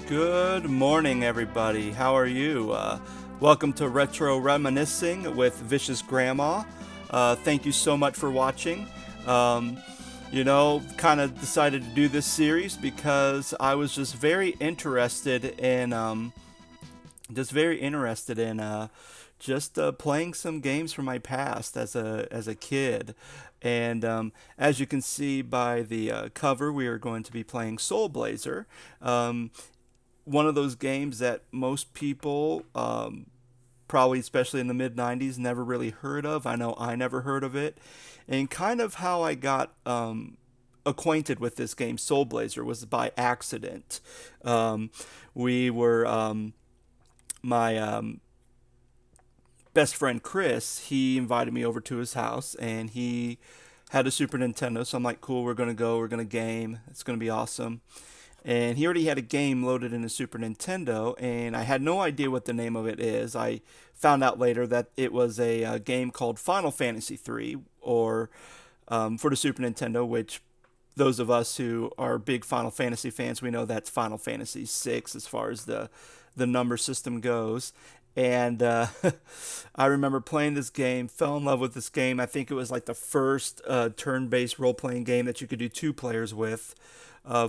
Good morning, everybody. How are you? Welcome to Retro Reminiscing with Vicious Grandma. Thank you so much for watching. Um, kind of decided to do this series because I was just very interested in playing some games from my past as a kid. And as you can see by the cover, we are going to be playing Soul Blazer. Um, One of those games that most people, probably especially in the mid 90s, never really heard of. I know I never heard of it. And kind of how I got acquainted with this game, Soul Blazer, was by accident. Um, we were, my best friend Chris, he invited me over to his house and he had a Super Nintendo. So I'm like, cool, we're going to game. It's going to be awesome. And he already had a game loaded in his Super Nintendo, and I had no idea what the name of it is. I found out later that it was a game called Final Fantasy III, or for the Super Nintendo, which those of us who are big Final Fantasy fans, we know that's Final Fantasy VI as far as the number system goes. And I remember playing this game, fell in love with this game. I think it was like the first turn-based role-playing game that you could do two players with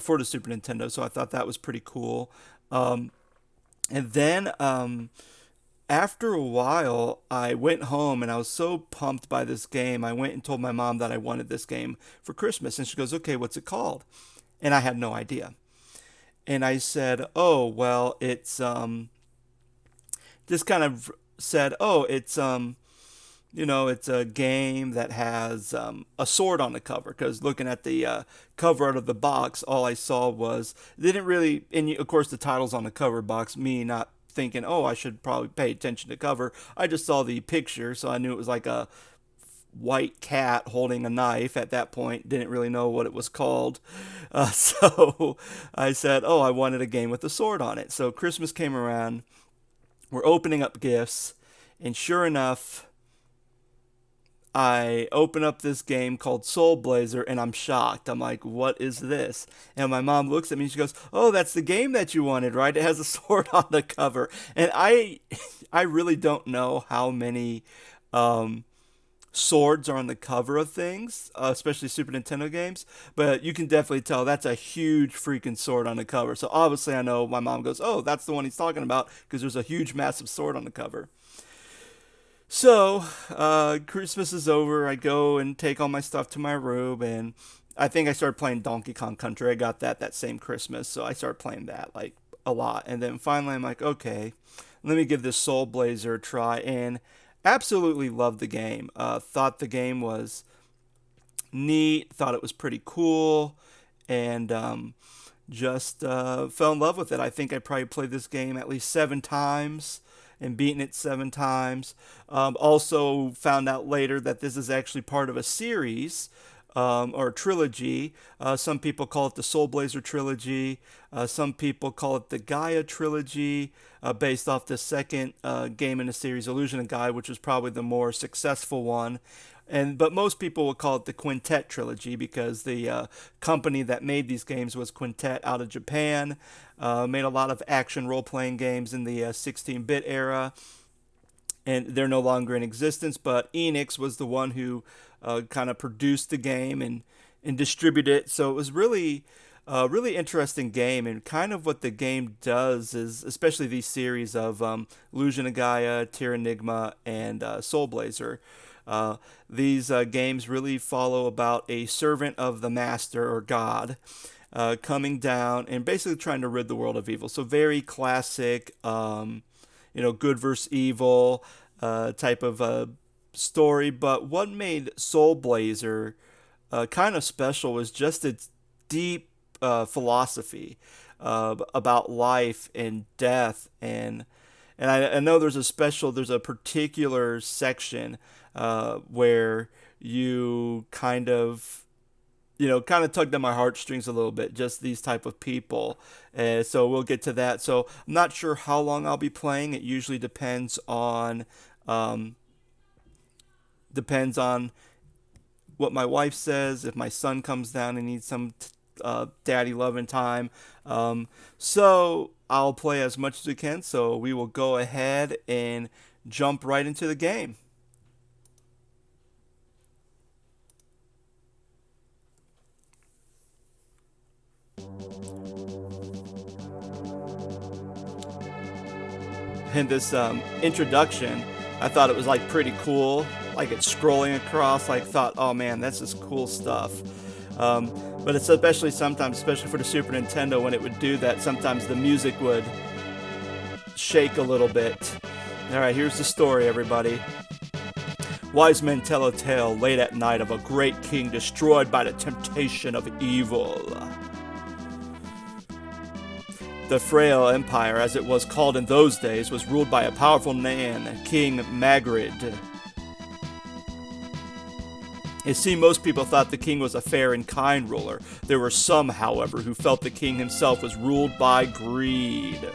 for the Super Nintendo. So I thought that was pretty cool. And then after a while, I went home and I was so pumped by this game. I went and told my mom that I wanted this game for Christmas. And she goes, okay, what's it called? And I had no idea. And I said, oh, well, it's just kind of said, oh, it's a game that has a sword on the cover. Because looking at the cover out of the box, all I saw was, they didn't really, and of course the title's on the cover box, me not thinking, oh, I should probably pay attention to cover. I just saw the picture, so I knew it was like a white cat holding a knife at that point. Didn't really know what it was called. So I said, oh, I wanted a game with a sword on it. So Christmas came around. We're opening up gifts, and sure enough, I open up this game called Soul Blazer and I'm shocked. I'm like, what is this? And my mom looks at me and she goes, oh, that's the game that you wanted, right? It has a sword on the cover. And I really don't know how many um, swords are on the cover of things, especially Super Nintendo games, but you can definitely tell that's a huge freaking sword on the cover. So obviously I know my mom goes, oh, that's the one he's talking about because there's a huge massive sword on the cover. So, Christmas is over. I go and take all my stuff to my room, and I think I started playing Donkey Kong Country. I got that same Christmas, so I started playing that like a lot. And then finally, I'm like, okay, let me give this Soul Blazer a try, and absolutely loved the game. Thought the game was neat. Thought it was pretty cool, and just fell in love with it. I think I probably played this game at least 7 times and beaten it 7 times. Also found out later that this is actually part of a series or a trilogy. Some people call it the Soul Blazer trilogy. Some people call it the Gaia trilogy, based off the second game in the series, Illusion of Gaia, which was probably the more successful one. But most people will call it the Quintet trilogy because the company that made these games was Quintet out of Japan. Made a lot of action role-playing games in the 16-bit era, and they're no longer in existence. But Enix was the one who kind of produced the game and distributed it. So it was really really interesting game, and kind of what the game does is, especially these series of Illusion of Gaia, Terranigma, and Soul Blazer. These games really follow about a servant of the master or God coming down and basically trying to rid the world of evil. So very classic, good versus evil type of story. But what made Soul Blazer kind of special was just its deep philosophy about life and death, and I know there's a particular section where you kind of tugged at my heartstrings a little bit, just these type of people. So we'll get to that. So I'm not sure how long I'll be playing. It usually um, depends on what my wife says. If my son comes down and needs some daddy loving time. So I'll play as much as we can. So we will go ahead and jump right into the game. In this introduction, I thought it was like pretty cool. Like it's scrolling across. Like thought, oh man, that's just cool stuff. But it's especially sometimes, especially for the Super Nintendo, when it would do that, sometimes the music would shake a little bit. All right, here's the story, everybody. Wise men tell a tale late at night of a great king destroyed by the temptation of evil. The frail empire, as it was called in those days, was ruled by a powerful man, King Magrid. It seemed most people thought the king was a fair and kind ruler. There were some, however, who felt the king himself was ruled by greed.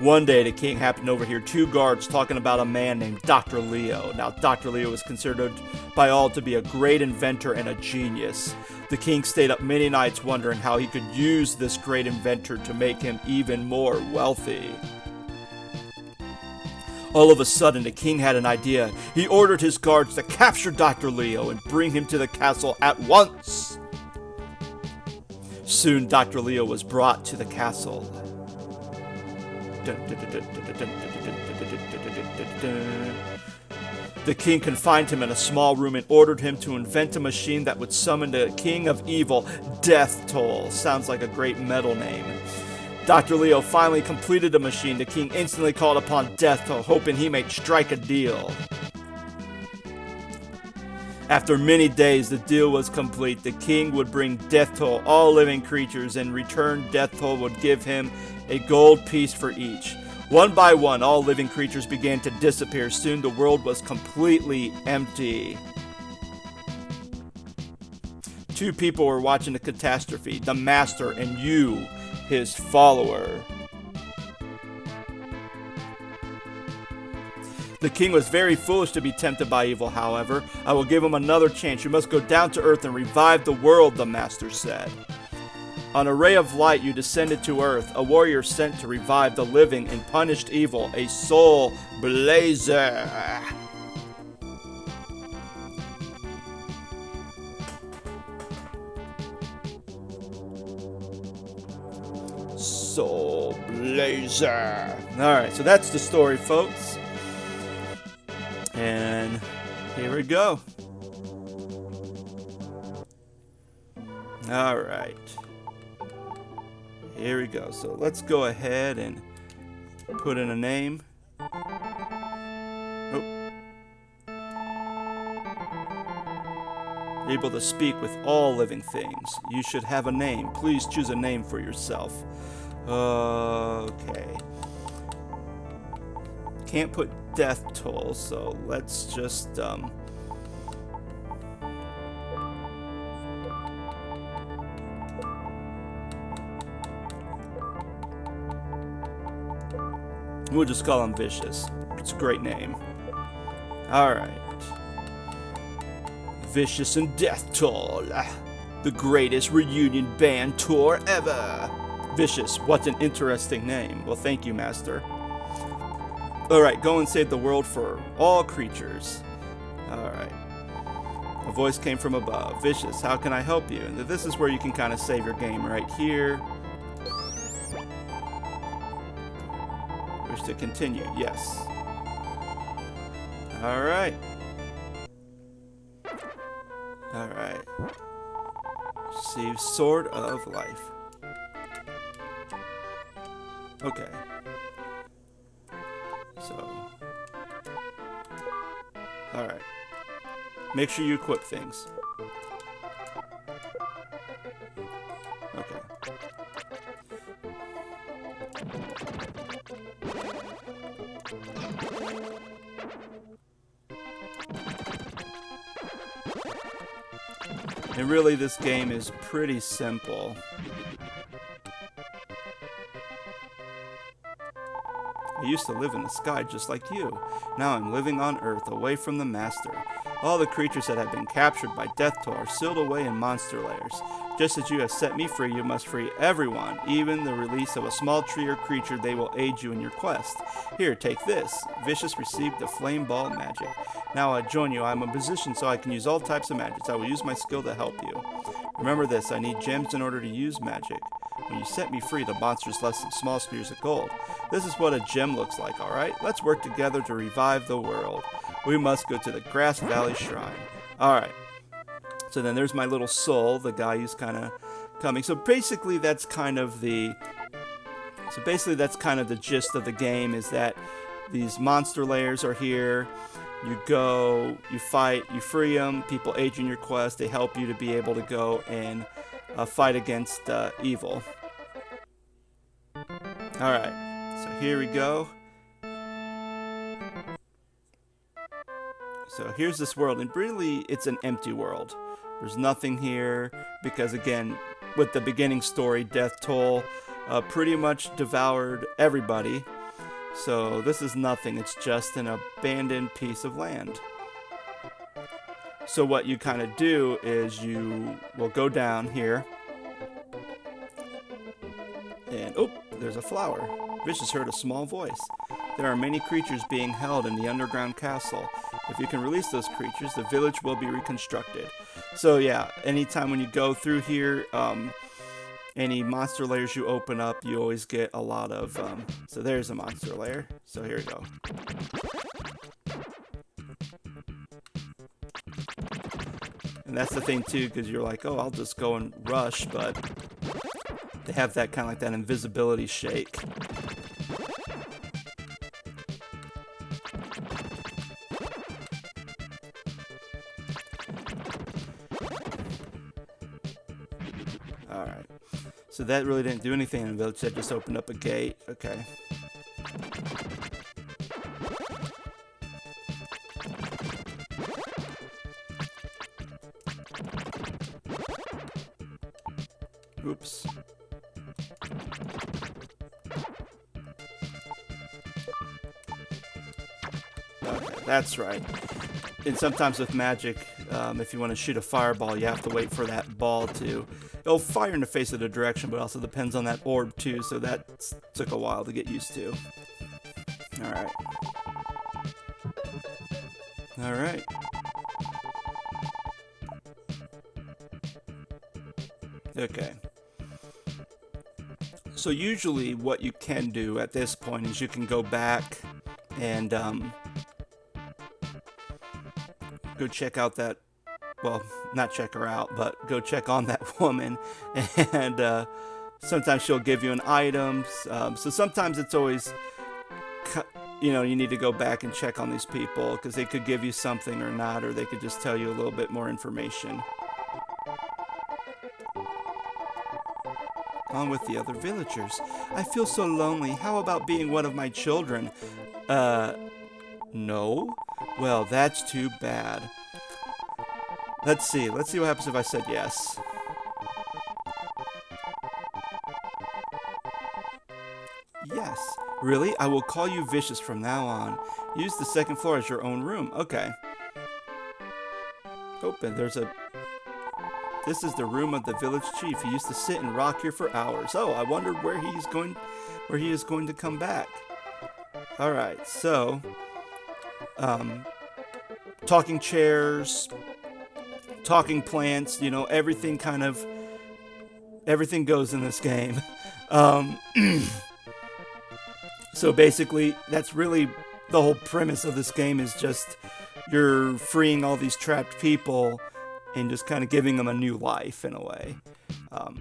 One day, the king happened to overhear two guards talking about a man named Dr. Leo. Now, Dr. Leo was considered by all to be a great inventor and a genius. The king stayed up many nights wondering how he could use this great inventor to make him even more wealthy. All of a sudden, the king had an idea. He ordered his guards to capture Dr. Leo and bring him to the castle at once. Soon, Dr. Leo was brought to the castle. The king confined him in a small room and ordered him to invent a machine that would summon the king of evil, Death Toll. Sounds like a great metal name. Dr. Leo finally completed the machine. The king instantly called upon Death Toll, hoping he might strike a deal. After many days, the deal was complete. The king would bring Death Toll all living creatures. In return, Death Toll would give him a gold piece for each. One by one, all living creatures began to disappear. Soon the world was completely empty. Two people were watching the catastrophe, the master and you, his follower. The king was very foolish to be tempted by evil, however. I will give him another chance. You must go down to earth and revive the world, the master said. On a ray of light you descended to earth, a warrior sent to revive the living and punished evil, a soul blazer. Soul blazer. Alright, so that's the story, folks. And here we go. Alright. Here we go. So let's go ahead and put in a name. Oh. Able to speak with all living things. You should have a name. Please choose a name for yourself. Okay. Can't put Death Toll, so let's just we'll just call him Vicious. It's a great name. Alright. Vicious and Death Toll. The greatest reunion band tour ever. Vicious, what an interesting name. Well, thank you, Master. Alright, go and save the world for all creatures. Alright. A voice came from above. Vicious, how can I help you? And this is where you can kind of save your game right here. Wish to continue. Yes. Alright. Alright. Receive Sword of Life. Okay. So. Alright. Make sure you equip things. Okay. And really, this game is pretty simple. I used to live in the sky just like you. Now I'm living on Earth, away from the Master. All the creatures that have been captured by Death Toll are sealed away in monster lairs. Just as you have set me free, you must free everyone. Even the release of a small tree or creature, they will aid you in your quest. Here, take this. Vicious received the flame ball magic. Now I join you. I am a musician, so I can use all types of magics. I will use my skill to help you. Remember this, I need gems in order to use magic. When you set me free, the monsters left some small spears of gold. This is what a gem looks like, alright? Let's work together to revive the world. We must go to the Grass Valley Shrine. Alright. So then there's my little soul, the guy who's kind of coming. So basically that's kind of the gist of the game, is that these monster lairs are here. You go, you fight, you free them, people aid you in your quest, they help you to be able to go and fight against evil. Alright, so here we go. So here's this world, and really it's an empty world. There's nothing here, because again, with the beginning story, Death Toll pretty much devoured everybody. So this is nothing, it's just an abandoned piece of land. So what you kind of do is you will go down here, and oh, there's a flower. Vicious heard a small voice. There are many creatures being held in the underground castle. If you can release those creatures, the village will be reconstructed. So yeah, anytime when you go through here, any monster lairs you open up, you always get a lot of, so there's a monster lair. So here we go. And that's the thing too, because you're like, oh, I'll just go and rush, but they have that kind of like that invisibility shake. Alright. So that really didn't do anything in the village, that just opened up a gate. Okay. Oops. Okay, that's right. And sometimes with magic, if you want to shoot a fireball, you have to wait for that ball to... It'll fire in the face of the direction, but also depends on that orb too, so that took a while to get used to. Alright. Alright. Okay. So usually what you can do at this point is you can go back and go check out that, well, not check her out, but go check on that woman, and sometimes she'll give you an item. So sometimes it's always, you know, you need to go back and check on these people, because they could give you something or not, or they could just tell you a little bit more information. On with the other villagers. I feel so lonely. How about being one of my children? No? Well, that's too bad. Let's see what happens if I said yes. Yes. Really? I will call you Vicious from now on. Use the second floor as your own room. Okay. Open. This is the room of the village chief. He used to sit and rock here for hours. Oh, I wonder where he is going to come back. Alright, so talking chairs, talking plants, you know, everything goes in this game. So basically, that's really the whole premise of this game, is just you're freeing all these trapped people and just kind of giving them a new life in a way. Alright.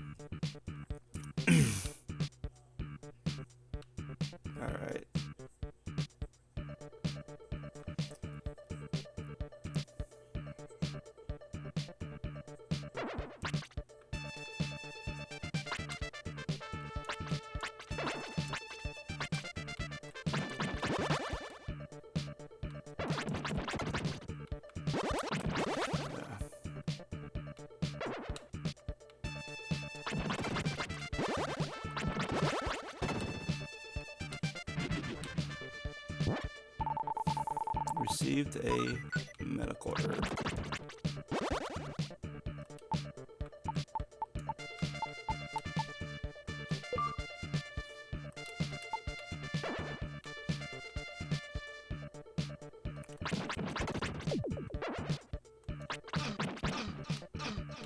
Received a medal. medical herb.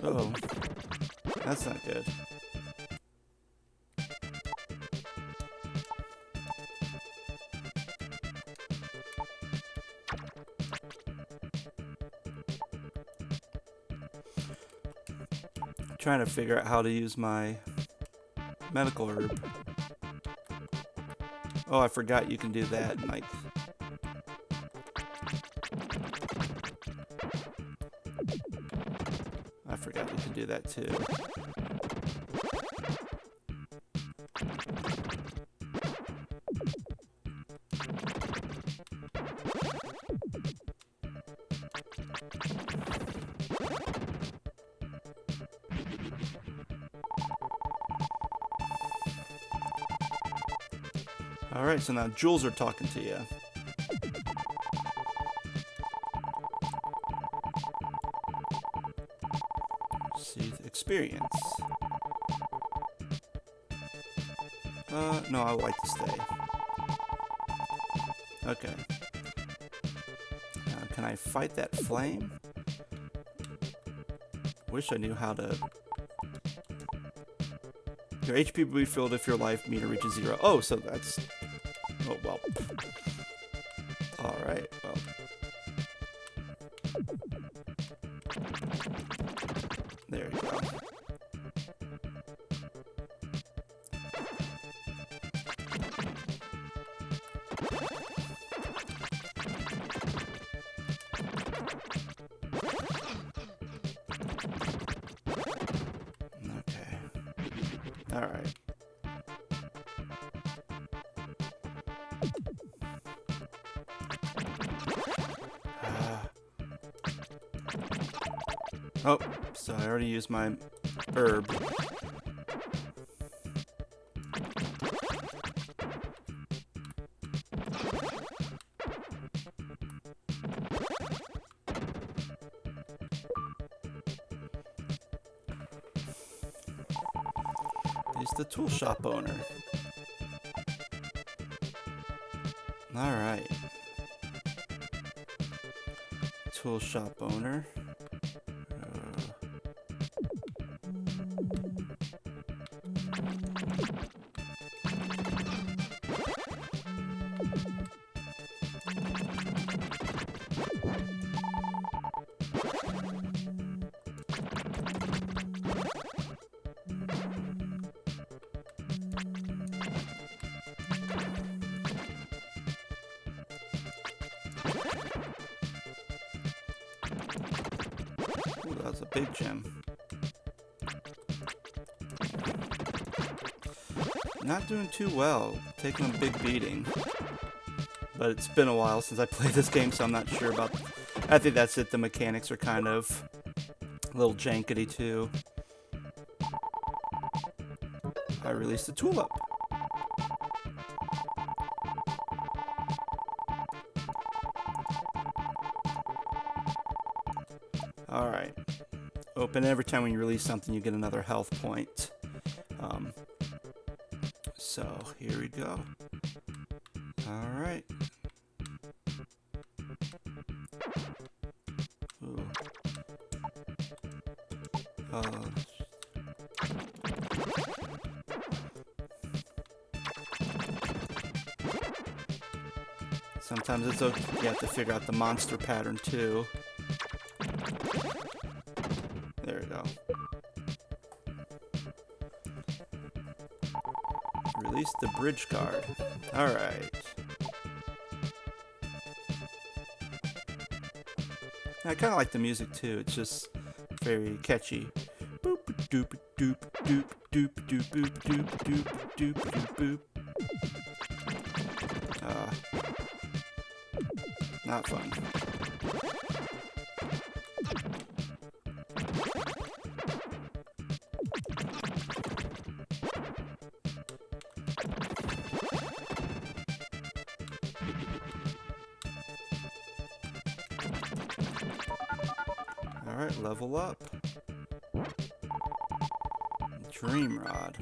Oh, that's not good. Trying to figure out how to use my medical herb. Oh, I forgot you can do that. Like, I forgot you can do that too. Alright, so now jewels are talking to you. See, experience. No, I would like to stay. Okay. Can I fight that flame? Wish I knew how to... Your HP will be filled if your life meter reaches 0. Oh, so that's... Oh, well. Alright, well. There you go. Okay. Alright. Oh, so I already used my herb. He's the tool shop owner. Alright. Tool shop owner. Ooh, that was a big gem. Not doing too well. Taking a big beating. But it's been a while since I played this game, so I'm not sure about... I think that's it. The mechanics are kind of a little jankety too. I released the Tula. Alright. Open every time when you release something, you get another health point. So, here we go. Alright. Ooh. Sometimes it's okay. You have to figure out the monster pattern too. There we go. Release the bridge guard. Alright. I kind of like the music too. It's just very catchy. Boop doop doop doop doop doop doop doop doop doop doop boop. Not fun. Alright, level up. Dream Rod.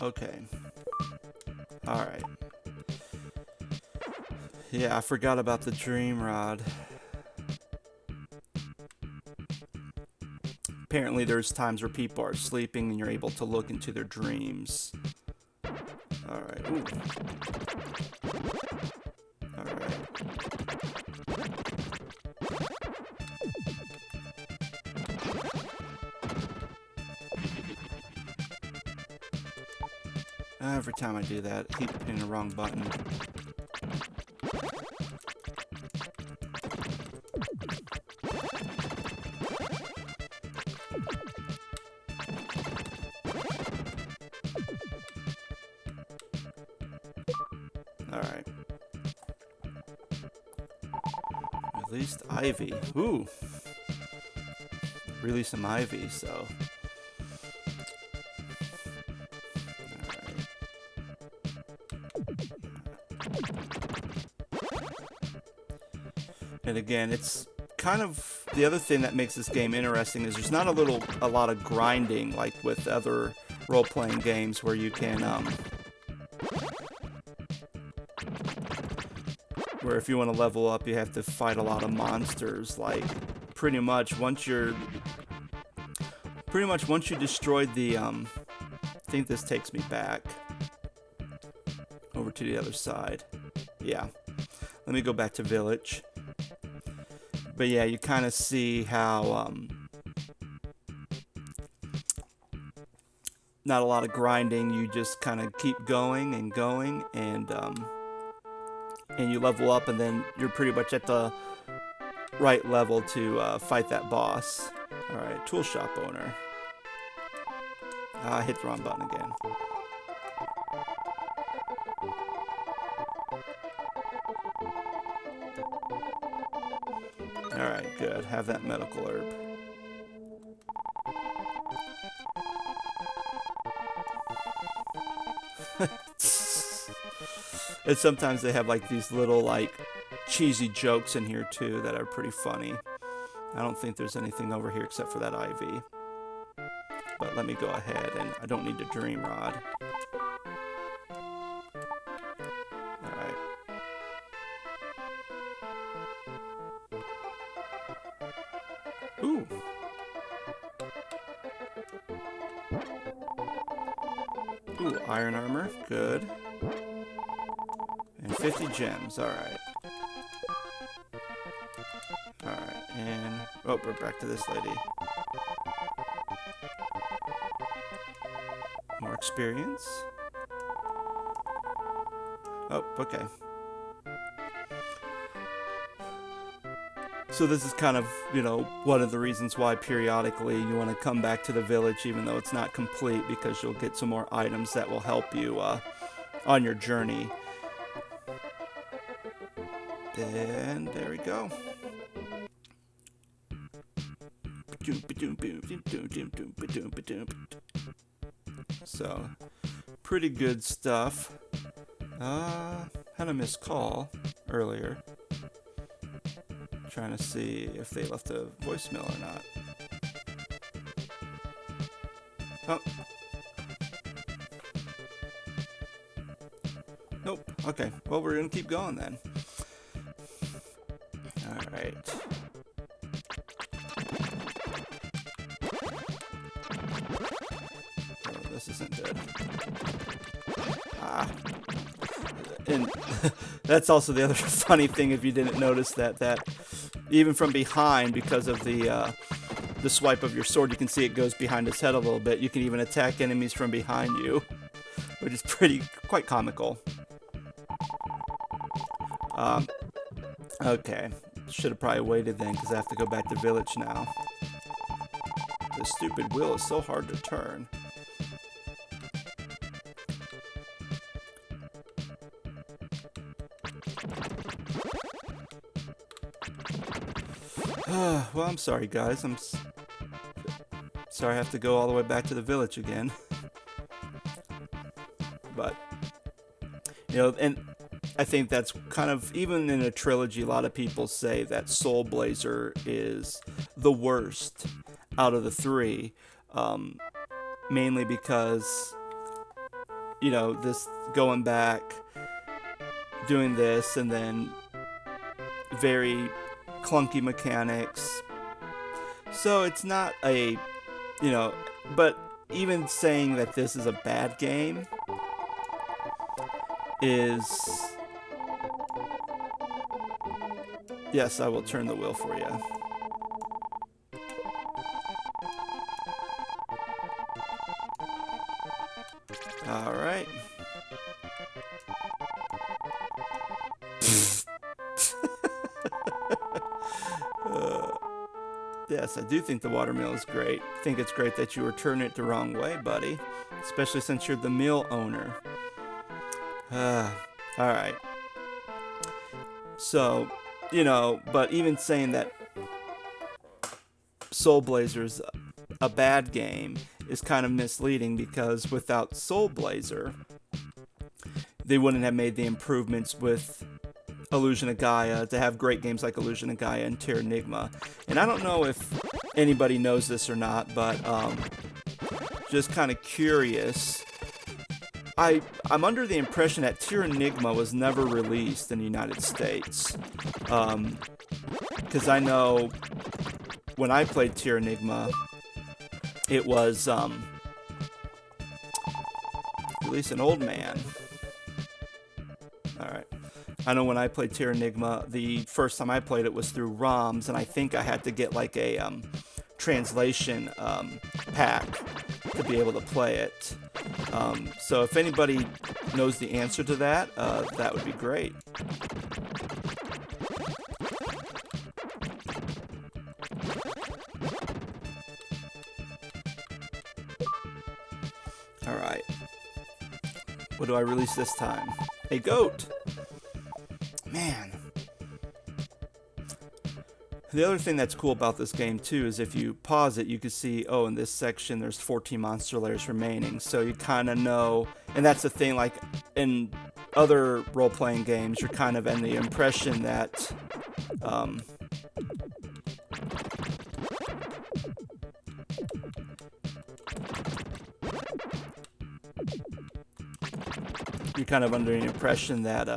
Okay. Alright. Yeah, I forgot about the Dream Rod. Apparently there's times where people are sleeping and you're able to look into their dreams. Alright. Ooh. Alright. Every time I do that, I keep hitting the wrong button. Alright. Released Ivy. Ooh. Release some Ivy, so. And again, it's kind of the other thing that makes this game interesting is there's not a lot of grinding like with other role-playing games where you can where if you want to level up you have to fight a lot of monsters. Like pretty much once you destroyed the I think this takes me back over to the other side. Yeah, let me go back to village. But yeah, you kind of see how not a lot of grinding. You just kind of keep going and going, and you level up, and then you're pretty much at the right level to fight that boss. All right, tool shop owner. I hit the wrong button again. Alright, good. Have that medical herb. And sometimes they have like these little like cheesy jokes in here too that are pretty funny. I don't think there's anything over here except for that IV. But let me go ahead, and I don't need a dream rod. Alright. Ooh. Ooh, iron armor. Good. And 50 gems. Alright. Alright, and... oh, we're back to this lady. More experience. Oh, okay. So this is kind of, you know, one of the reasons why periodically you want to come back to the village even though it's not complete, because you'll get some more items that will help you on your journey. And there we go. So, pretty good stuff. Had a missed call earlier. Trying to see if they left a voicemail or not. Oh. Nope. Okay. Well, we're gonna keep going then. Alright. Oh, this isn't good. Ah. And that's also the other funny thing, if you didn't notice, that even from behind, because of the swipe of your sword, you can see it goes behind his head a little bit. You can even attack enemies from behind you, which is quite comical. Okay, should have probably waited then, because I have to go back to village now. This stupid wheel is so hard to turn. Well, I'm sorry, guys. I'm sorry I have to go all the way back to the village again. But And I think that's kind of, even in a trilogy, a lot of people say that Soul Blazer is the worst out of the three, mainly because, this going back, doing this, and then very clunky mechanics. So it's not but even saying that this is a bad game is... Yes, I will turn the wheel for you. All right. Yes, I do think the watermill is great. I think it's great that you were turning it the wrong way, buddy. Especially since you're the mill owner. Alright. So, but even saying that Soul Blazer's a bad game is kind of misleading, because without Soul Blazer, they wouldn't have made the improvements with Illusion of Gaia to have great games like Illusion of Gaia and Terranigma. And I don't know if anybody knows this or not, but just kind of curious. I'm under the impression that Terranigma was never released in the United States. Because I know when I played Terranigma, it was released an old man. Alright. I know when I played Terranigma, the first time I played it was through ROMs, and I think I had to get like a translation pack to be able to play it. So if anybody knows the answer to that, that would be great. Alright. What do I release this time? A goat! Man. The other thing that's cool about this game too is if you pause it, you can see, oh, in this section there's 14 monster layers remaining. So you kind of know, and that's the thing, like in other role-playing games, you're kind of in the impression that you're kind of under the impression that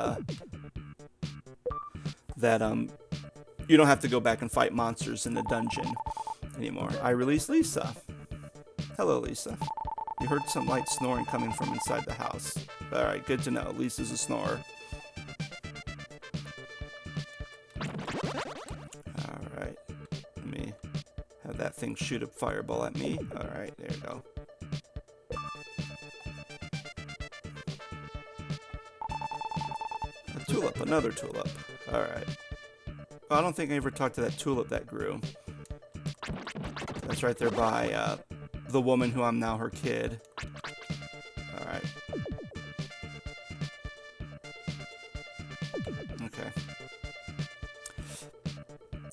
you don't have to go back and fight monsters in the dungeon anymore. I released Lisa. Hello, Lisa. You heard some light snoring coming from inside the house. Alright, good to know. Lisa's a snorer. Alright. Let me have that thing shoot a fireball at me. Alright, there you go. A tulip, another tulip. Alright. I don't think I ever talked to that tulip that grew. That's right there by the woman who I'm now her kid. Alright. Okay.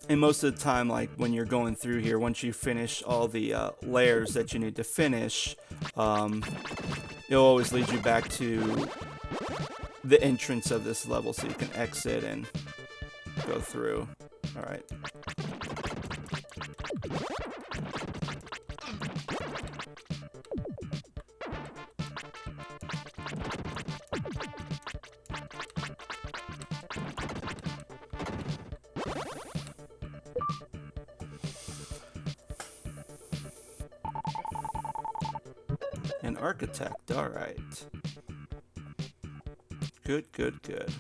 And most of the time, like when you're going through here, once you finish all the layers that you need to finish, it'll always lead you back to the entrance of this level so you can exit and go through. Alright. An architect, alright. Good, good, good.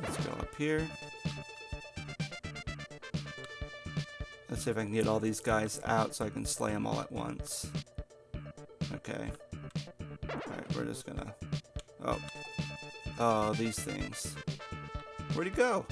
Let's go up here. Let's see if I can get all these guys out so I can slay them all at once. Okay. Alright, we're just gonna... Oh. Oh, these things. Where'd he go?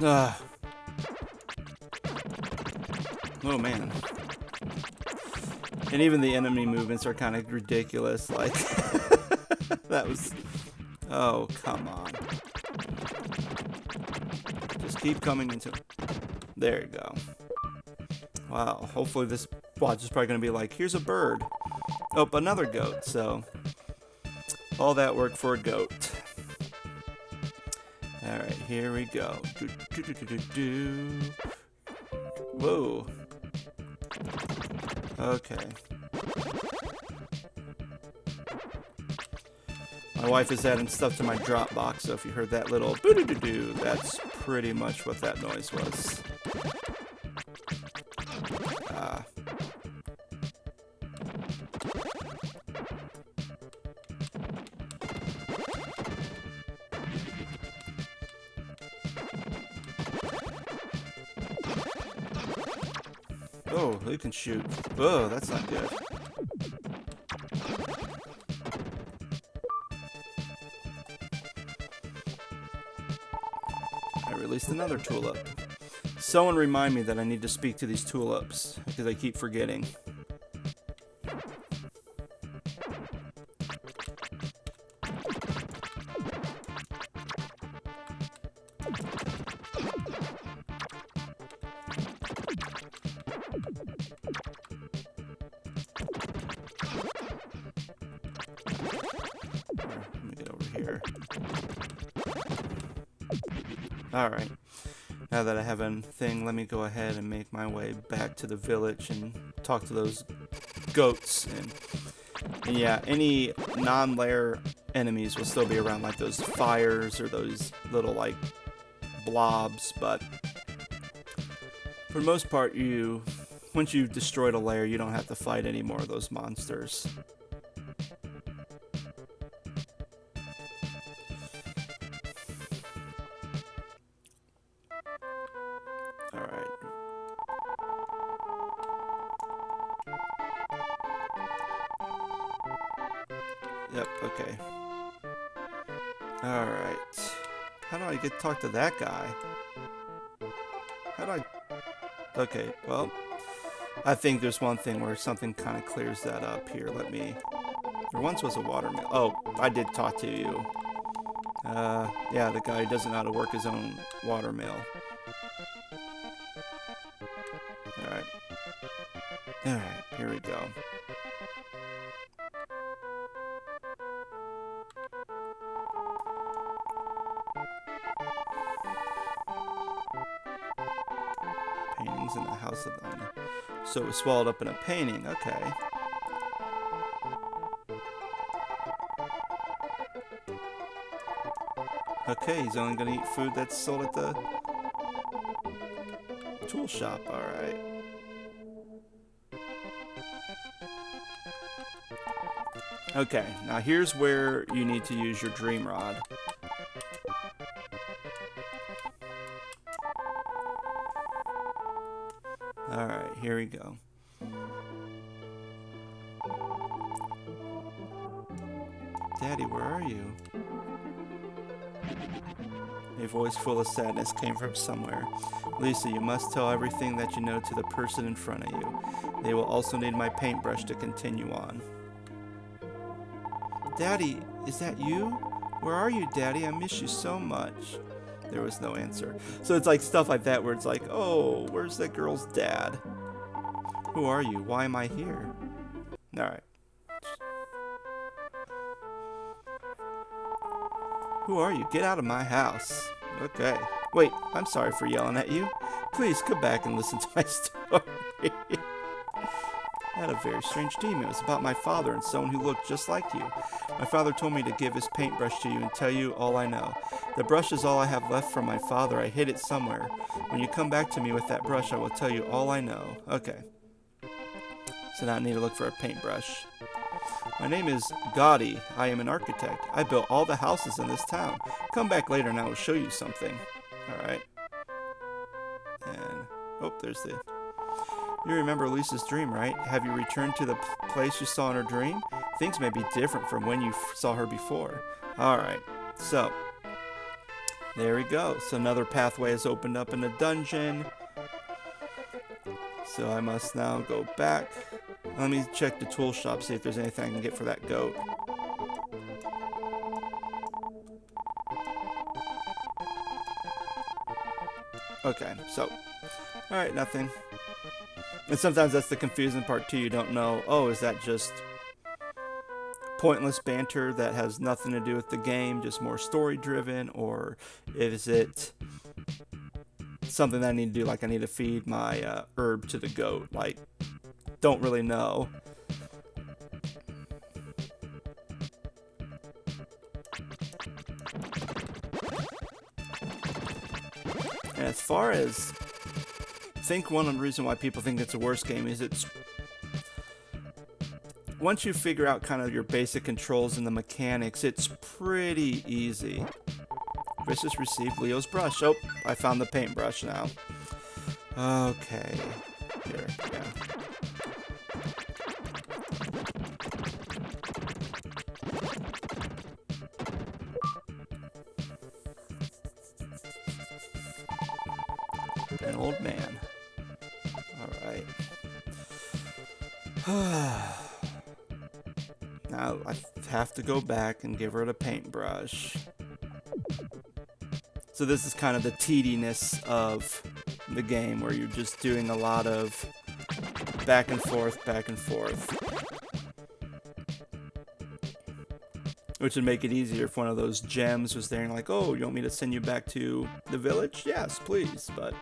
Ah. Oh man. And even the enemy movements are kind of ridiculous. Like, that was... Oh, come on. Just keep coming into... There you go. Wow, hopefully this watch is probably going to be like, here's a bird. Oh, another goat, so... All that work for a goat. Alright, here we go. Whoa. Okay. My wife is adding stuff to my Dropbox, so if you heard that little boo-doo-doo-doo, that's pretty much what that noise was. Oh, you can shoot. Oh, that's not good. I released another tulip. Someone remind me that I need to speak to these tulips, because I keep forgetting. Let me get over here. Alright. Now that I have a thing, let me go ahead and make my way back to the village and talk to those goats. And yeah, any non-lair enemies will still be around, like those fires or those little, like, blobs. But for the most part, once you've destroyed a lair, you don't have to fight any more of those monsters. Alright. Yep, okay. Alright. How do I get to talk to that guy? How do I... Okay, well... I think there's one thing where something kind of clears that up here. Let me... There once was a watermill. Oh, I did talk to you. Yeah, the guy doesn't know how to work his own watermill. Alright. Alright, here we go. Paintings in the house of the owner. So it was swallowed up in a painting, okay. Okay, he's only gonna eat food that's sold at the tool shop, alright. Okay, now here's where you need to use your dream rod. Alright, here we go. Daddy, where are you? A voice full of sadness came from somewhere. Lisa, you must tell everything that you know to the person in front of you. They will also need my paintbrush to continue on. Daddy, is that you? Where are you, Daddy? I miss you so much. There was no answer. So it's like stuff like that where it's like, oh, where's that girl's dad? Who are you? Why am I here? Alright. Who are you? Get out of my house. Okay. Wait, I'm sorry for yelling at you. Please come back and listen to my story. I had a very strange dream. It was about my father and someone who looked just like you. My father told me to give his paintbrush to you and tell you all I know. The brush is all I have left from my father. I hid it somewhere. When you come back to me with that brush, I will tell you all I know. Okay. So now I need to look for a paintbrush. My name is Gotti. I am an architect. I built all the houses in this town. Come back later and I will show you something. Alright. And, oh, there's the... You remember Lisa's dream, right? Have you returned to the place you saw in her dream? Things may be different from when you saw her before. Alright, so... There we go. So another pathway has opened up in a dungeon. So I must now go back. Let me check the tool shop, see if there's anything I can get for that goat. Okay, so, alright, nothing. And sometimes that's the confusing part too, you don't know, oh, is that just pointless banter that has nothing to do with the game, just more story driven, or is it something that I need to do, like I need to feed my herb to the goat, like, don't really know. And as far as, I think one of the reasons why people think it's a worse game is it's, once you figure out kind of your basic controls and the mechanics, it's pretty easy. Vicious received Leo's brush. Oh, I found the paintbrush now. Okay. Here, yeah. An old man. Alright. Now I have to go back and give her the paintbrush. So this is kind of the tediness of the game, where you're just doing a lot of back and forth, which would make it easier if one of those gems was there and like, oh, you want me to send you back to the village? Yes, please. But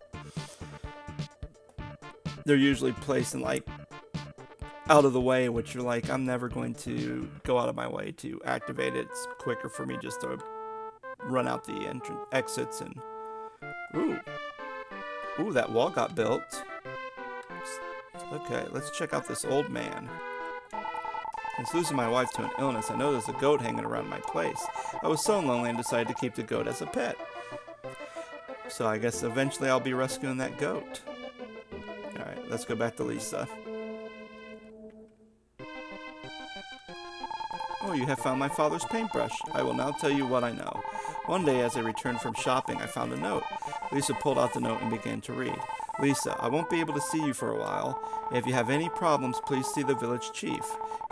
they're usually placed in like out of the way, which you're like, I'm never going to go out of my way to activate it. It's quicker for me just to run out the exits and ooh, that wall got built. Okay, let's check out this old man. Since losing my wife to an illness, I know there's a goat hanging around my place. I was so lonely and decided to keep the goat as a pet. So I guess eventually I'll be rescuing that goat. Alright, let's go back to Lisa. Oh, you have found my father's paintbrush. I will now tell you what I know. One day, as I returned from shopping, I found a note. Lisa pulled out the note and began to read. Lisa, I won't be able to see you for a while. If you have any problems, please see the village chief.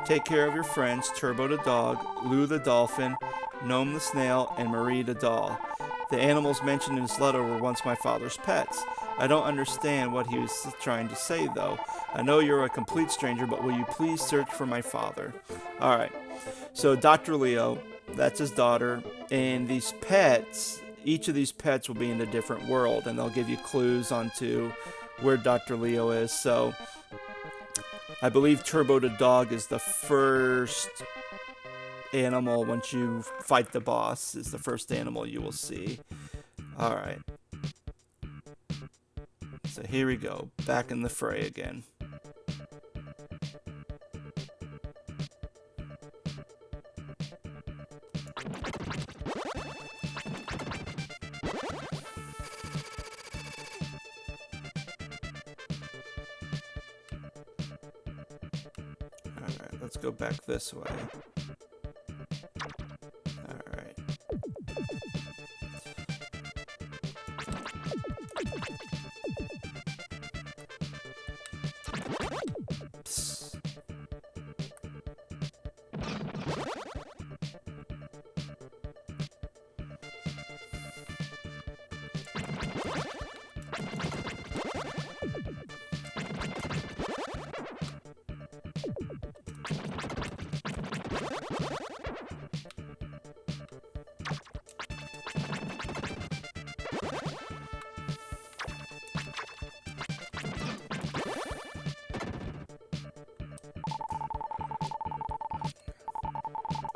Take care of your friends, Turbo the dog, Lou the dolphin, Gnome the snail, and Marie the doll. The animals mentioned in his letter were once my father's pets. I don't understand what he was trying to say, though. I know you're a complete stranger, but will you please search for my father? Alright, so Dr. Leo, that's his daughter, and these pets, each of these pets will be in a different world, and they'll give you clues onto where Dr. Leo is. So I believe Turbo the dog is the first animal. Once you fight the boss, is the first animal you will see. Alright. So here we go, back in the fray again. Alright, let's go back this way. Alright.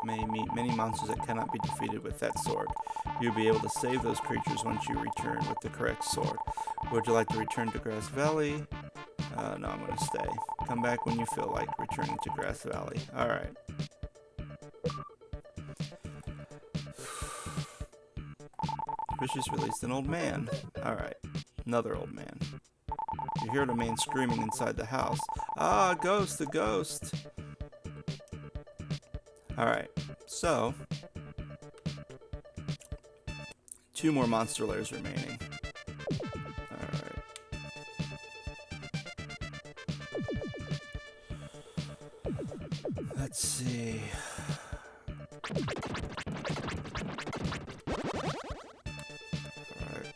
May meet many monsters that cannot be defeated with that sword. You'll be able to save those creatures once you return with the correct sword. Would you like to return to Grass Valley? No, I'm going to stay. Come back when you feel like returning to Grass Valley. Alright. Vicious released an old man. Alright. Another old man. You heard a man screaming inside the house. Ah, ghost, the ghost! Alright, so 2 more monster layers remaining. Alright. Let's see. Alright.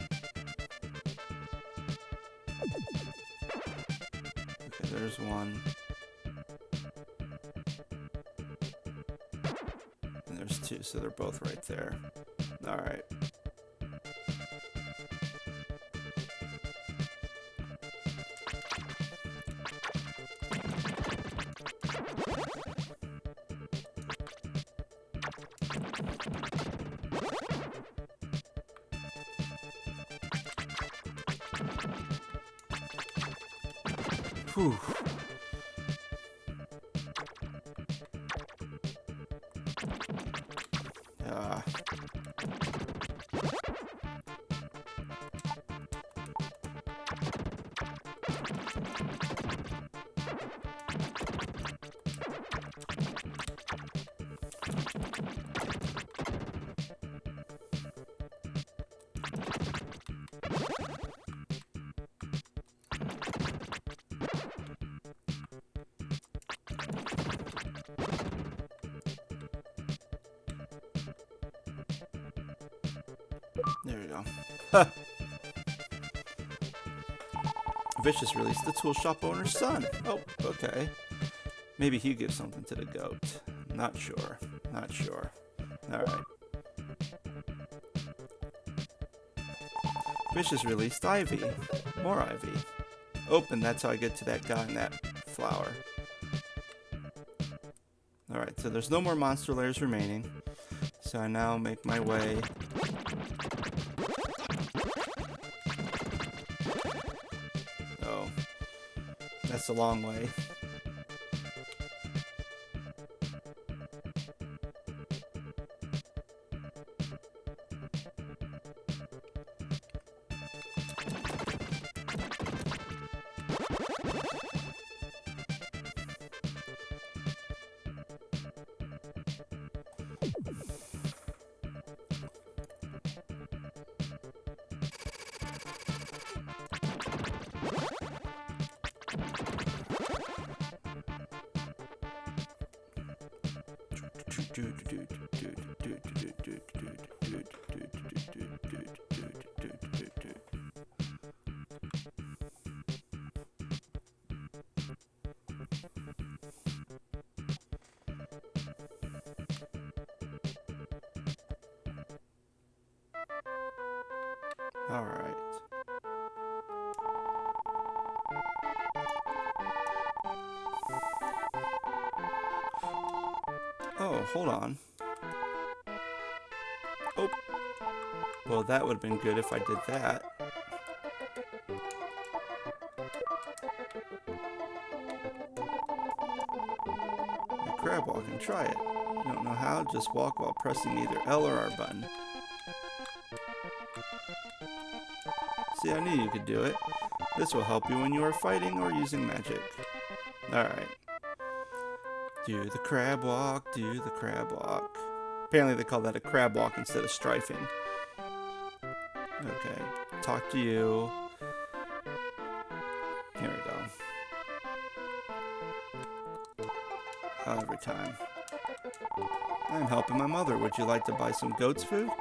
Okay, there's one. And there's 2, so they're both right there. Alright. Whew. There we go. Vicious released the tool shop owner's son. Oh, okay. Maybe he gives something to the goat. Not sure. Not sure. Alright. Vicious released Ivy. More Ivy. Open, that's how I get to that guy in that flower. Alright, so there's no more monster layers remaining. So I now make my way... Oh. That's a long way. All right. Oh, hold on. Oh. Well, that would have been good if I did that. You crab walk and try it. You don't know how? Just walk while pressing either L or R button. See, I knew you could do it. This will help you when you are fighting or using magic. Alright. Do the crab walk, do the crab walk. Apparently they call that a crab walk instead of strifing. Okay, talk to you. Here we go. Every time. I'm helping my mother. Would you like to buy some goat's food?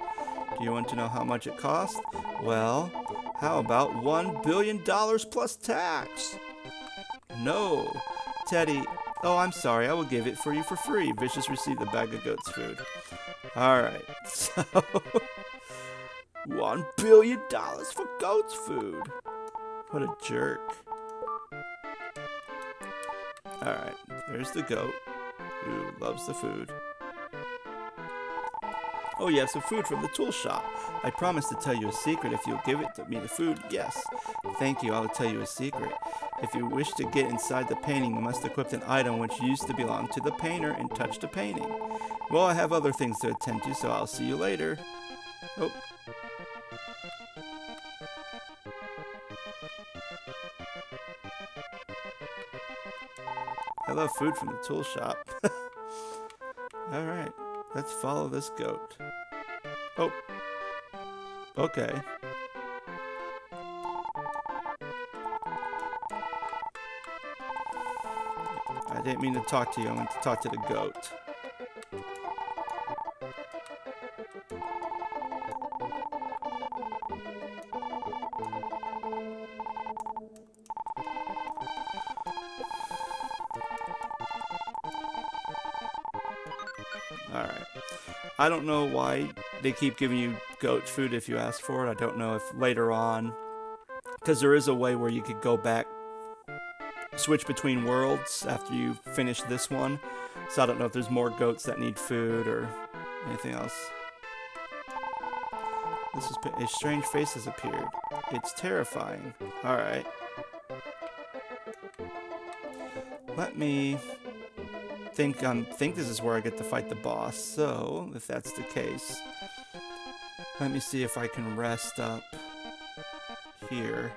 Do you want to know how much it costs? Well, how about $1 billion plus tax? No. Teddy, oh, I'm sorry. I will give it for you for free. Vicious received a bag of goat's food. Alright, so... $1 billion for goat's food. What a jerk. Alright, there's the goat, who loves the food. Oh, you have some food from the tool shop. I promise to tell you a secret if you'll give it to me the food. Yes. Thank you, I will tell you a secret. If you wish to get inside the painting, you must equip an item which used to belong to the painter and touch the painting. Well, I have other things to attend to, so I'll see you later. Oh. I love food from the tool shop. Alright, let's follow this goat. Oh. Okay. I didn't mean to talk to you. I meant to talk to the goat. Alright. I don't know why they keep giving you goat food if you ask for it. I don't know if later on, because there is a way where you could go back, switch between worlds after you finish this one. So I don't know if there's more goats that need food or anything else. This is a strange face has appeared. It's terrifying. Alright. Let me think this is where I get to fight the boss. So, if that's the case, let me see if I can rest up here.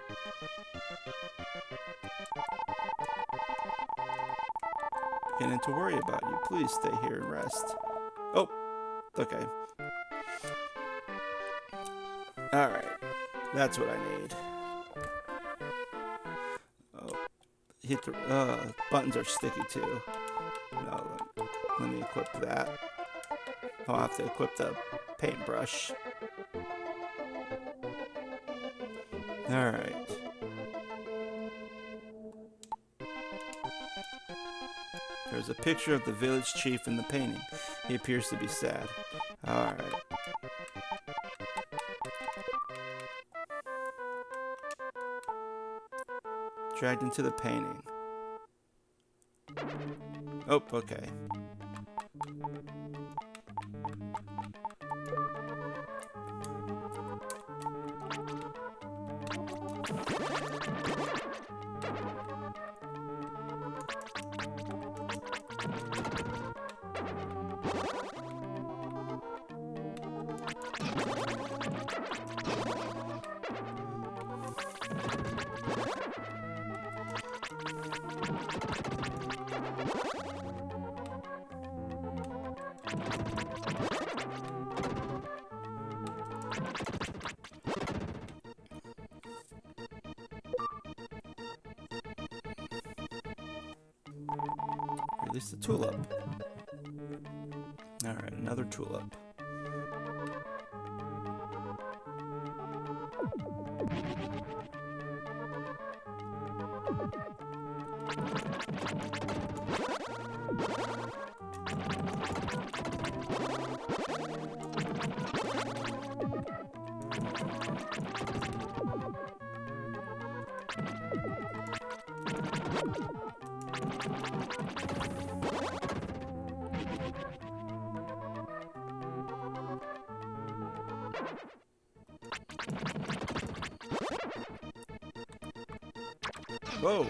Beginning to worry about you. Please stay here and rest. Oh, okay. Alright. That's what I need. Oh, hit the buttons are sticky too. No, let me equip that. I'll have to equip the paintbrush. Alright. There's a picture of the village chief in the painting. He appears to be sad. Alright. Dragged into the painting. Oh, okay. Release the tulip. Alright, another tulip. Whoa.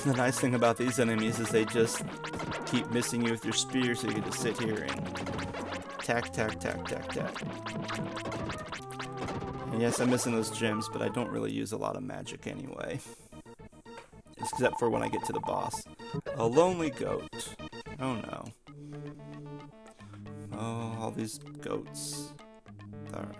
The nice thing about these enemies is they just keep missing you with your spear, so you can just sit here and tack, tack, tack, tack, tack. And yes, I'm missing those gems, but I don't really use a lot of magic anyway. Except for when I get to the boss. A lonely goat. Oh no. Oh, all these goats. Alright.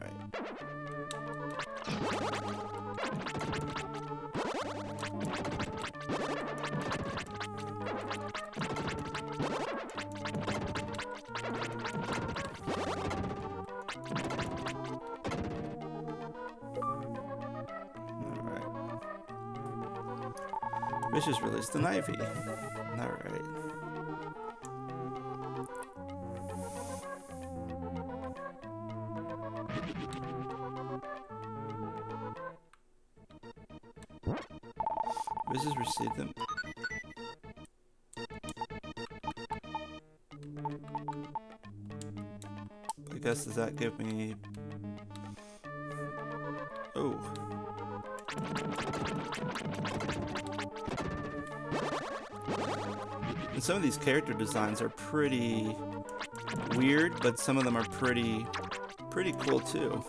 Vicious released an ivy. Alright. Vicious received them. I guess, does that give me... Oh. And some of these character designs are pretty weird, but some of them are pretty cool too.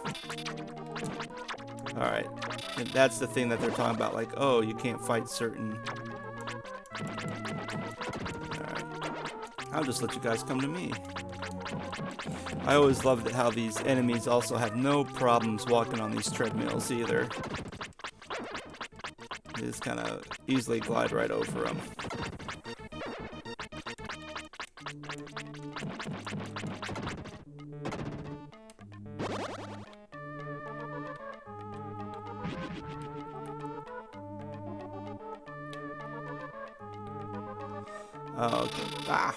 Alright, and that's the thing that they're talking about, like, oh, you can't fight certain... Alright, I'll just let you guys come to me. I always loved how these enemies also have no problems walking on these treadmills either. They just kind of easily glide right over them. Oh, okay. Ah.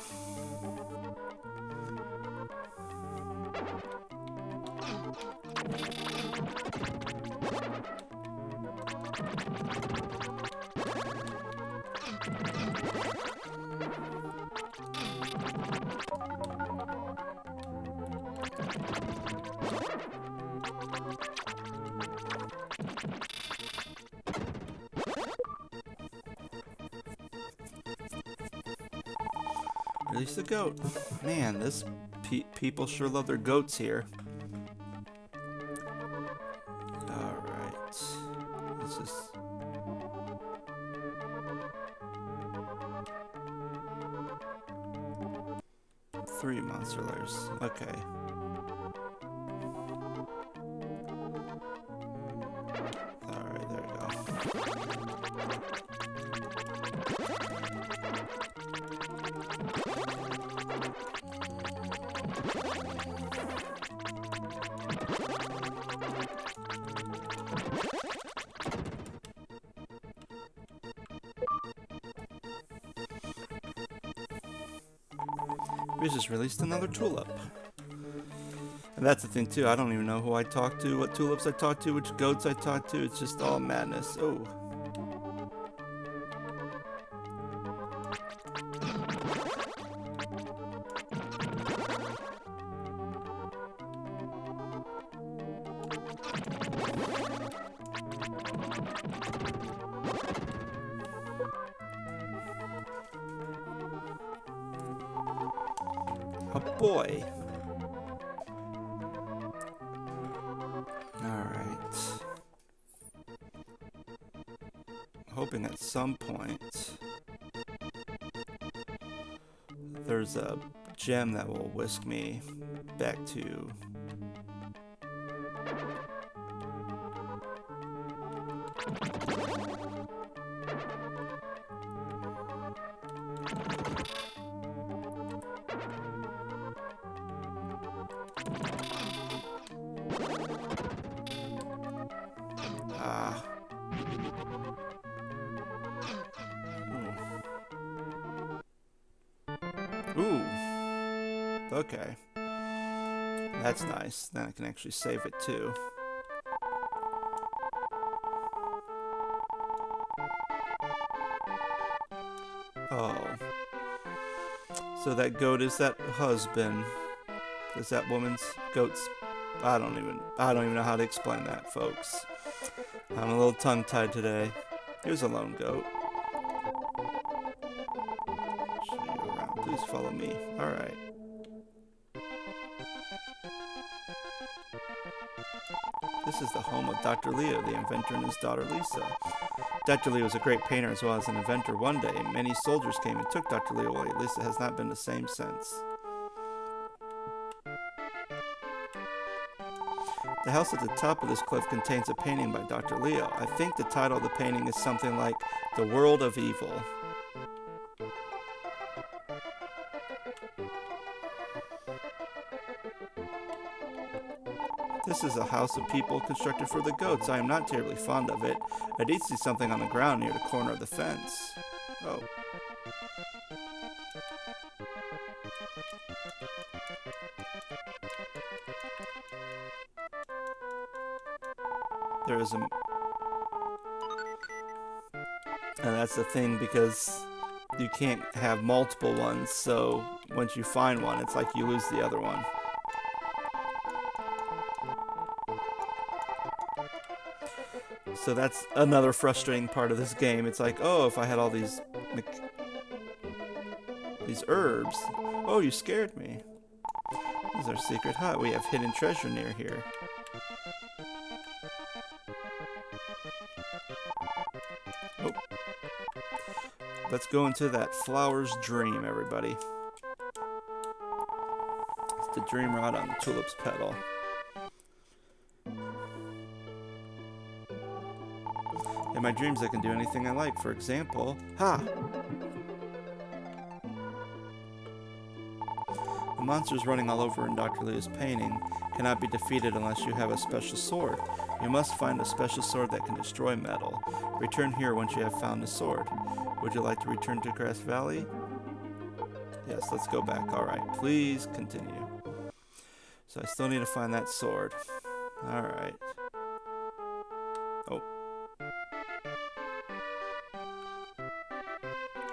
Release the goat. Man, this people sure love their goats here. Alright. Let's just... Three monster lairs. Okay. Alright, there we go. We just released another tulip. And that's the thing too, I don't even know who I talk to, what tulips I talk to, which goats I talk to, it's just all madness. Oh. A boy. Alright. Hoping at some point there's a gem that will whisk me back to Ooh. Okay. That's nice. Then I can actually save it too. Oh. So that goat is that husband. Is that woman's goat's... I don't even know how to explain that, folks. I'm a little tongue-tied today. Here's a lone goat. Show you around. Please follow me. Alright. This is the home of Dr. Leo, the inventor, and his daughter Lisa. Dr. Leo was a great painter as well as an inventor. One day, many soldiers came and took Dr. Leo away. Lisa has not been the same since. The house at the top of this cliff contains a painting by Dr. Leo. I think the title of the painting is something like The World of Evil. This is a house of people constructed for the goats. I am not terribly fond of it. I did see something on the ground near the corner of the fence. Oh. There is a... And that's the thing, because you can't have multiple ones, so once you find one, it's like you lose the other one. So that's another frustrating part of this game. It's like, oh, if I had all these... These herbs. Oh, you scared me. This is our secret hut. We have hidden treasure near here. Oh. Let's go into that flower's dream, everybody. It's the dream rod on the tulip's petal. In my dreams, I can do anything I like. For example, the monsters running all over in Dr. Leo's painting cannot be defeated unless you have a special sword. You must find a special sword that can destroy metal. Return here once you have found the sword. Would you like to return to Grass Valley? Yes, let's go back. Alright, please continue. So I still need to find that sword. Alright. Oh.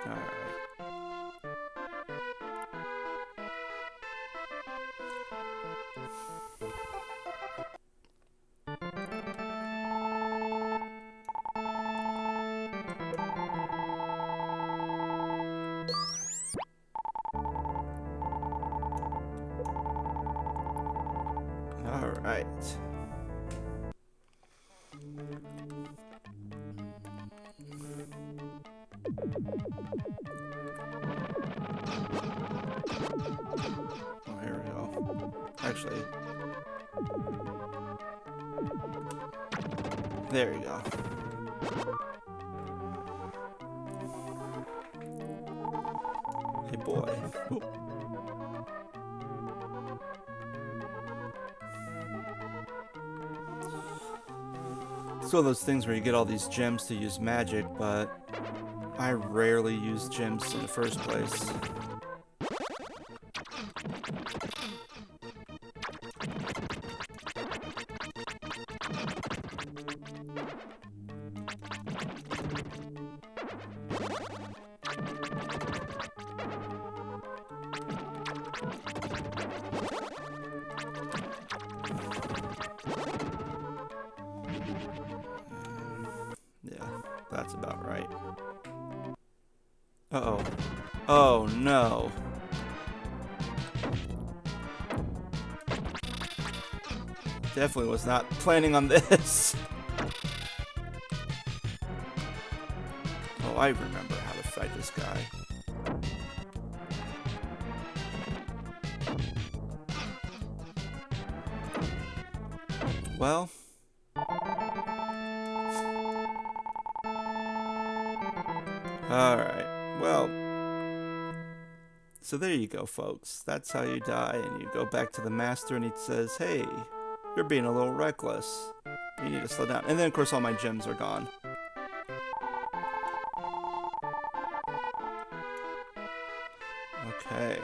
Alright. Alright. Oh, here we go. Actually, there you go. Hey, boy. Oop. It's one of those things where you get all these gems to use magic, but I rarely use gems in the first place. That's about right. Uh-oh. Oh, no. Definitely was not planning on this. Oh, I remember how to fight this guy. Well... Alright, well, so there you go, folks. That's how you die, and you go back to the master, and he says, hey, you're being a little reckless. You need to slow down. And then, of course, all my gems are gone. Okay.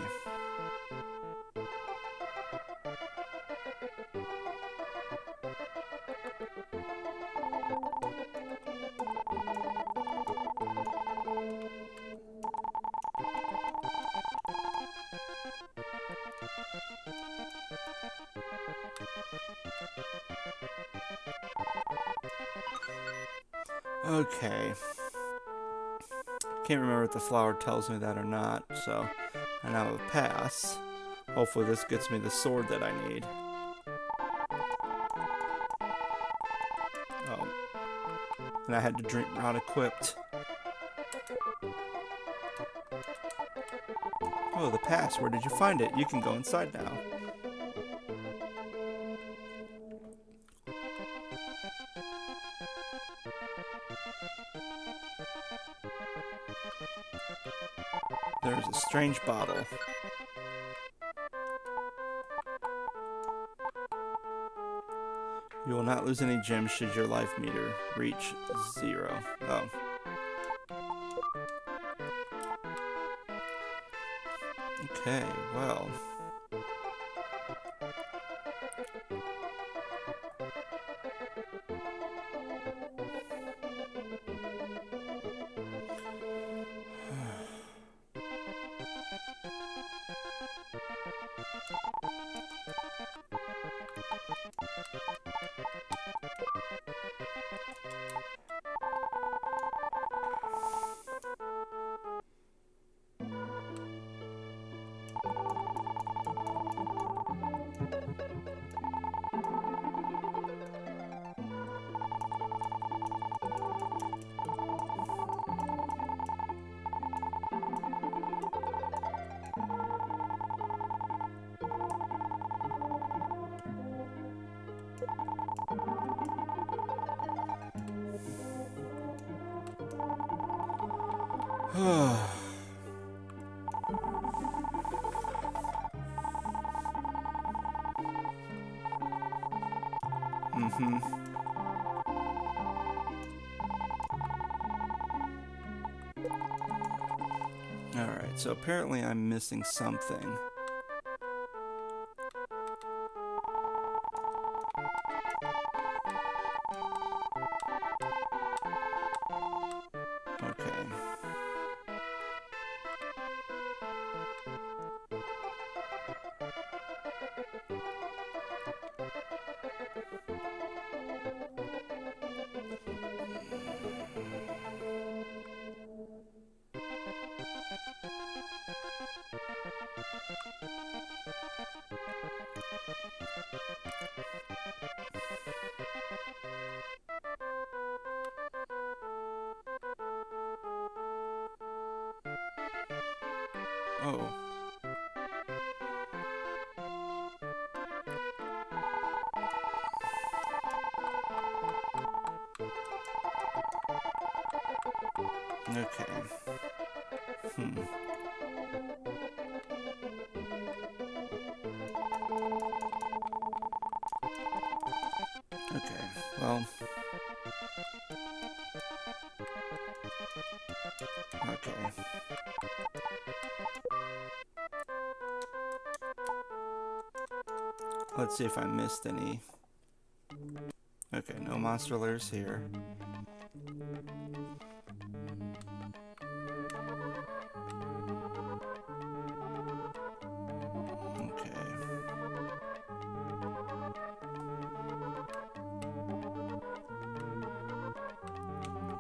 Okay. Can't remember if the flower tells me that or not, so I now have a pass. Hopefully this gets me the sword that I need. Oh. And I had the dream rod equipped. Oh, the pass. Where did you find it? You can go inside now. There's a strange bottle. You will not lose any gems should your life meter reach 0. Oh. Okay, well. Mm-hmm. Alright, so apparently I'm missing something. Okay. Oh. Okay. Hmm. Okay. Well. Okay. Let's see if I missed any. Okay, no monster lairs here. Okay.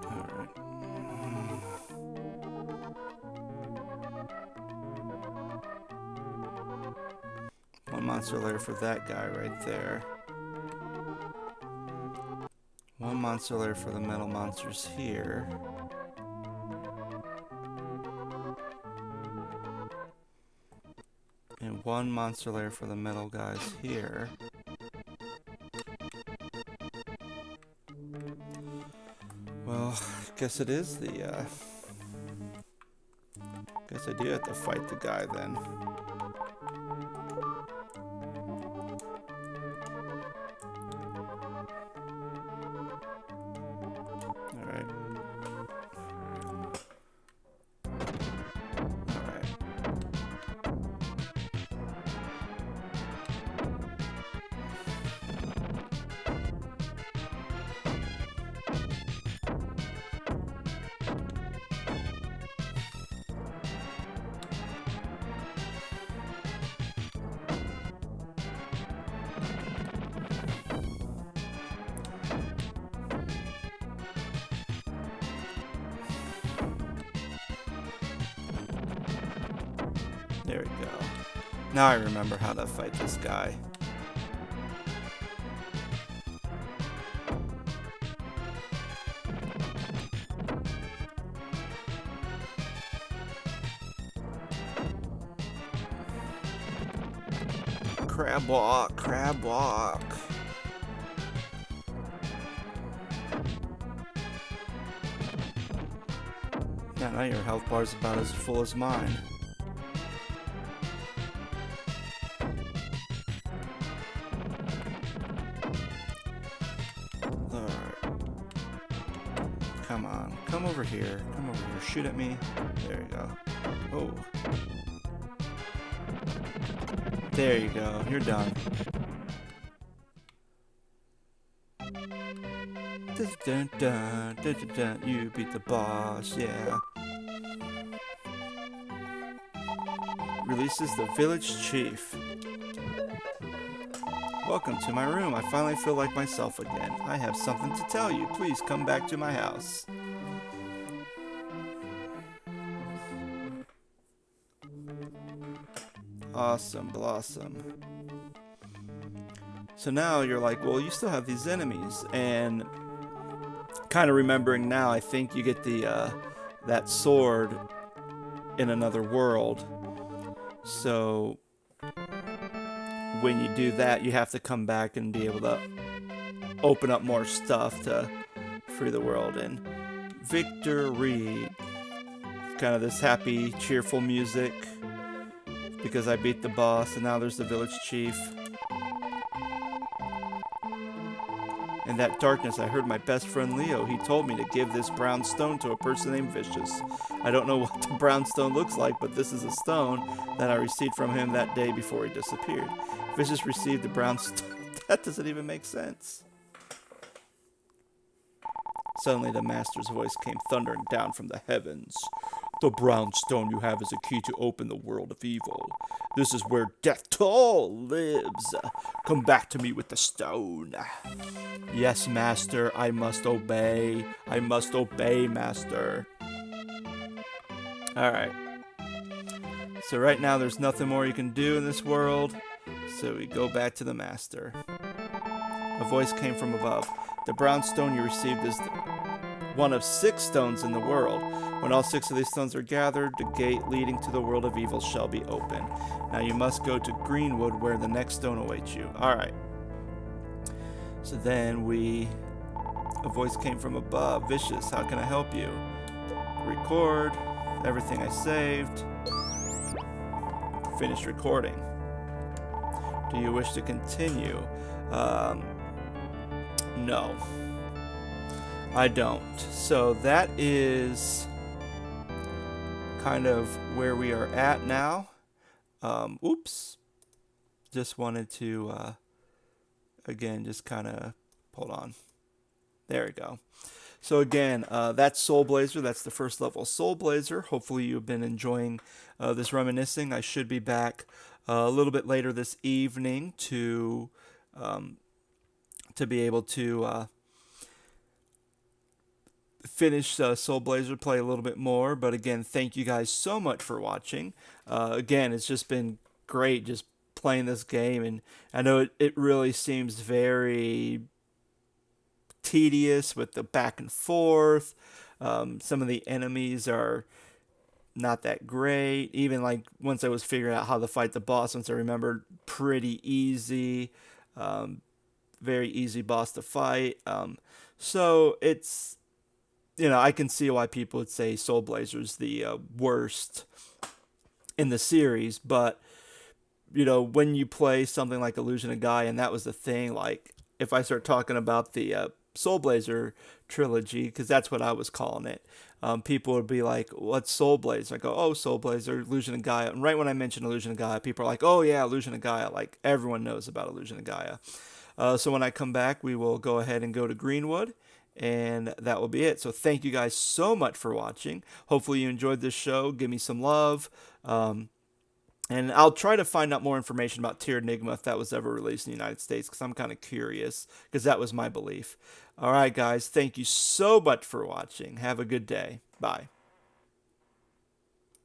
Alright. One monster lair for that guy right there. One monster lair for the metal monsters here. And one monster lair for the metal guys here. Well, guess it is the, guess I do have to fight the guy then. Alright. Alright. There we go. Now I remember how to fight this guy. Crab walk, crab walk. Yeah, now your health bar is about as full as mine. Come on. Come over here. Come over here. Shoot at me. There you go. Oh. There you go. You're done. Dun, dun, dun, dun, dun. You beat the boss. Yeah. Releases the village chief. Welcome to my room. I finally feel like myself again. I have something to tell you. Please come back to my house. Awesome, Blossom. So now you're like, well, you still have these enemies, and kind of remembering now, I think you get the that sword in another world. So when you do that, you have to come back and be able to open up more stuff to free the world. And victory. kind of this happy, cheerful music because I beat the boss, and now there's the village chief. In that darkness, I heard my best friend Leo. He told me to give this brown stone to a person named Vicious. I don't know what the brown stone looks like, but this is a stone that I received from him that day before he disappeared. Vicious received the brown stone. That doesn't even make sense. Suddenly, the master's voice came thundering down from the heavens. The brown stone you have is a key to open the world of evil. This is where Death Toll lives. Come back to me with the stone. Yes, master, I must obey. I must obey, master. Alright. So right now there's nothing more you can do in this world. So we go back to the master. A voice came from above. The brown stone you received is one of 6 stones in the world. When all 6 of these stones are gathered, the gate leading to the world of evil shall be open. Now you must go to Greenwood where the next stone awaits you. Alright. So then a voice came from above. Vicious, how can I help you? Record. Everything I saved. Finish recording. Do you wish to continue? No. I don't. So that is kind of where we are at now. Oops. Just wanted to, again, just kind of, hold on. There we go. So again, that's Soul Blazer. That's the first level of Soul Blazer. Hopefully you've been enjoying this reminiscing. I should be back a little bit later this evening to be able to finish Soul Blazer, play a little bit more. But again, thank you guys so much for watching. Again, it's just been great just playing this game, and I know it really seems very tedious with the back and forth. Some of the enemies are not that great. Even like once I was figuring out how to fight the boss, once I remembered, pretty easy. Very easy boss to fight. So it's, I can see why people would say Soul Blazer's the worst in the series, but when you play something like Illusion of Gaia, and that was the thing, like if I start talking about the Soul Blazer trilogy, because that's what I was calling it, people would be like, what's Soul Blazer? I go, oh, Soul Blazer, Illusion of Gaia. And right when I mention Illusion of Gaia, people are like, oh yeah, Illusion of Gaia. Like everyone knows about Illusion of Gaia. So when I come back, we will go ahead and go to Greenwood, and that will be it. So thank you guys so much for watching. Hopefully you enjoyed this show. Give me some love. And I'll try to find out more information about Terranigma if that was ever released in the United States, because I'm kind of curious, because that was my belief. All right, guys. Thank you so much for watching. Have a good day. Bye.